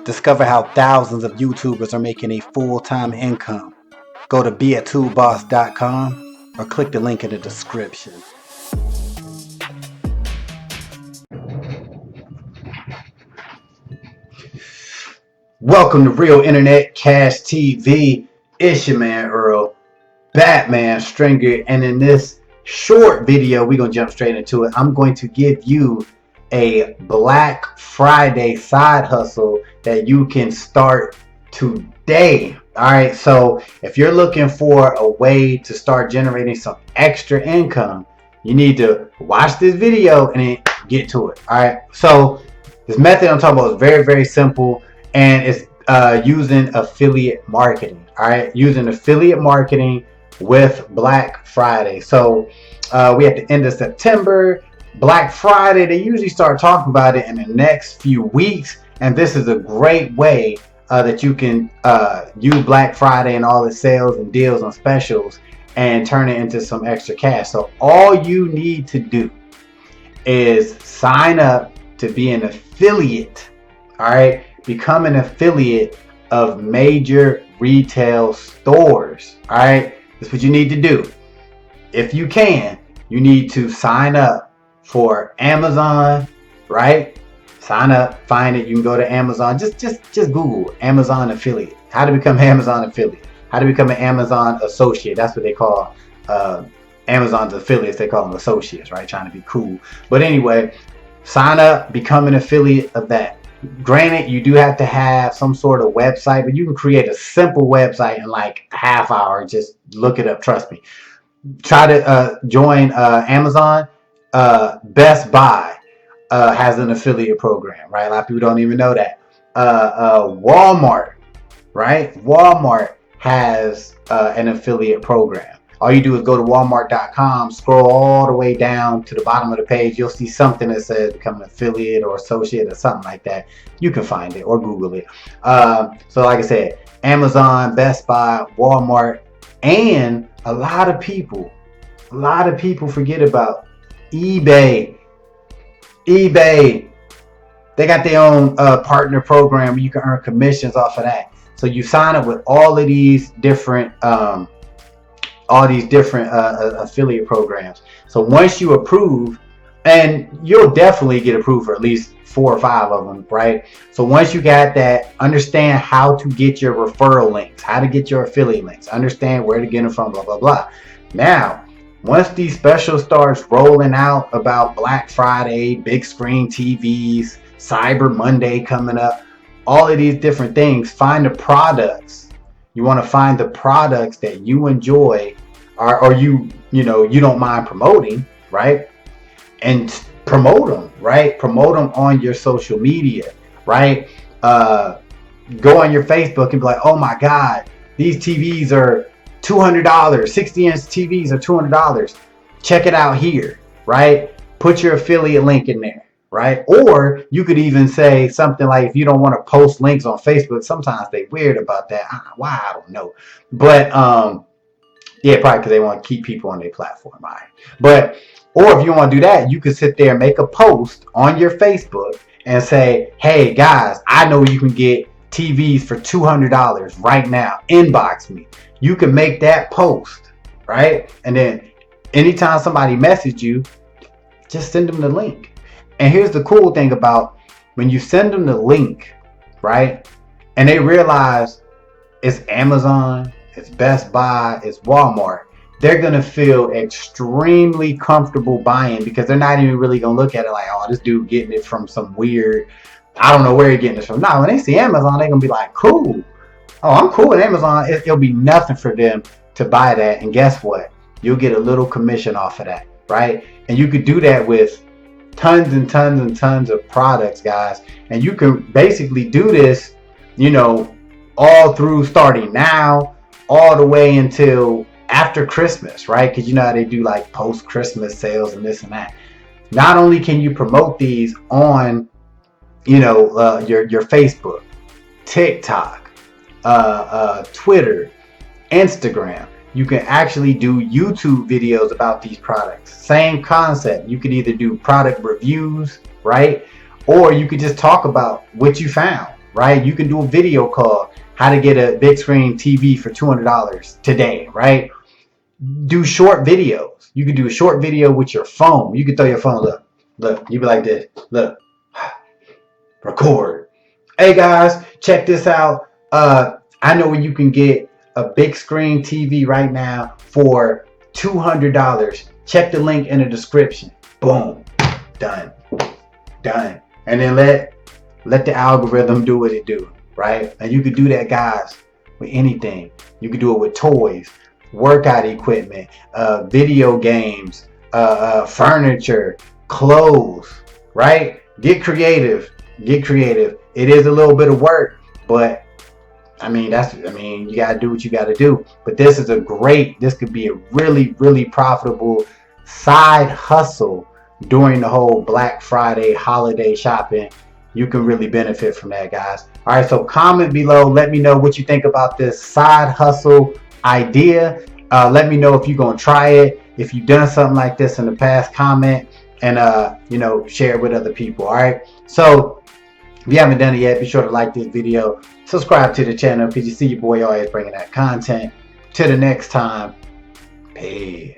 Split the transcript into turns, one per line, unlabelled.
Discover how thousands of YouTubers are making a full-time income. Go to beatoolboss.com or click the link in the description. Welcome to Real Internet Cash TV. It's your man Earl, Batman Stringer, and in this short video, we're going to jump straight into it. I'm going to give you a Black Friday side hustle that you can start today. Alright, so if you're looking for a way to start generating some extra income, you need to watch this video and then get to it. Alright, so this method I'm talking about is very, very simple, and it's using affiliate marketing. Alright, using affiliate marketing with Black Friday. So we at the end of September, Black Friday, they usually start talking about it in the next few weeks, and this is a great way that you can use Black Friday and all the sales and deals and specials and turn it into some extra cash. So all you need to do is sign up to be an affiliate. All right, become an affiliate of major retail stores. All right, that's what you need to do. If you can, you need to sign up for Amazon, right? Sign up, find it. You can go to Amazon. Just Google Amazon affiliate. How to become Amazon affiliate. How to become an Amazon associate. That's what they call Amazon's affiliates. They call them associates, right? Trying to be cool. But anyway, sign up, become an affiliate of that. Granted, you do have to have some sort of website, but you can create a simple website in like a half hour. Just look it up. Trust me. Try to join Amazon. Best Buy has an affiliate program, right? A lot of people don't even know that. Walmart, right? Walmart has an affiliate program. All you do is go to walmart.com, scroll all the way down to the bottom of the page. You'll see something that says become an affiliate or associate or something like that. You can find it or Google it. So like I said, Amazon, Best Buy, Walmart, and a lot of people forget about eBay. They got their own partner program where you can earn commissions off of that. So you sign up with all of these different affiliate programs. So once you approve, and you'll definitely get approved for at least 4 or 5 of them, right? So once you got that, understand how to get your referral links, how to get your affiliate links, understand where to get them from, blah blah blah. Now, once these specials starts rolling out about Black Friday, big screen TVs, Cyber Monday coming up, all of these different things, find the products. You want to find the products that you enjoy or you don't mind promoting, right? And promote them, right? Promote them on your social media, right? Go on your Facebook and be like, oh my God, these TVs are $200, 60-inch TVs are $200. Check it out here, right? Put your affiliate link in there, right? Or you could even say something like, if you don't want to post links on Facebook, sometimes they're weird about that. Why? I don't know. But yeah, probably because they want to keep people on their platform, right? But or if you want to do that, you could sit there and make a post on your Facebook and say, hey guys, I know you can get TVs for $200 right now. Inbox me. You can make that post, right? And then anytime somebody messages you, just send them the link. And here's the cool thing about when you send them the link, right? And they realize it's Amazon, it's Best Buy, it's Walmart. They're going to feel extremely comfortable buying because they're not even really going to look at it like, oh, this dude getting it from some weird, I don't know where you're getting this from. No, when they see Amazon, they're going to be like, cool. Oh, I'm cool with Amazon. It'll be nothing for them to buy that. And guess what? You'll get a little commission off of that, right? And you could do that with tons and tons and tons of products, guys. And you can basically do this, all through starting now, all the way until after Christmas, right? Because you know how they do like post-Christmas sales and this and that. Not only can you promote these on, your Facebook, TikTok, Twitter, Instagram. You can actually do YouTube videos about these products. Same concept. You could either do product reviews, right? Or you could just talk about what you found, right? You can do a video call, how to get a big screen TV for $200 today, right? Do short videos. You can do a short video with your phone. You can throw your phone, look, you be like this, look, record. Hey guys, check this out. I know where you can get a big screen TV right now for $200. Check the link in the description. Boom, done. And then let the algorithm do what it do, right? And you can do that, guys, with anything. You can do it with toys, workout equipment, video games, furniture, clothes, right? Get creative. It is a little bit of work, but I mean, you gotta do what you gotta do. But this could be a really profitable side hustle during the whole Black Friday holiday shopping. You can really benefit from that, guys. All right, so comment below. Let me know what you think about this side hustle idea. Let me know if you're gonna try it. If you've done something like this in the past, comment and share it with other people. All right. So if you haven't done it yet, be sure to like this video, subscribe to the channel, because you see your boy always bringing that content. Till the next time, peace.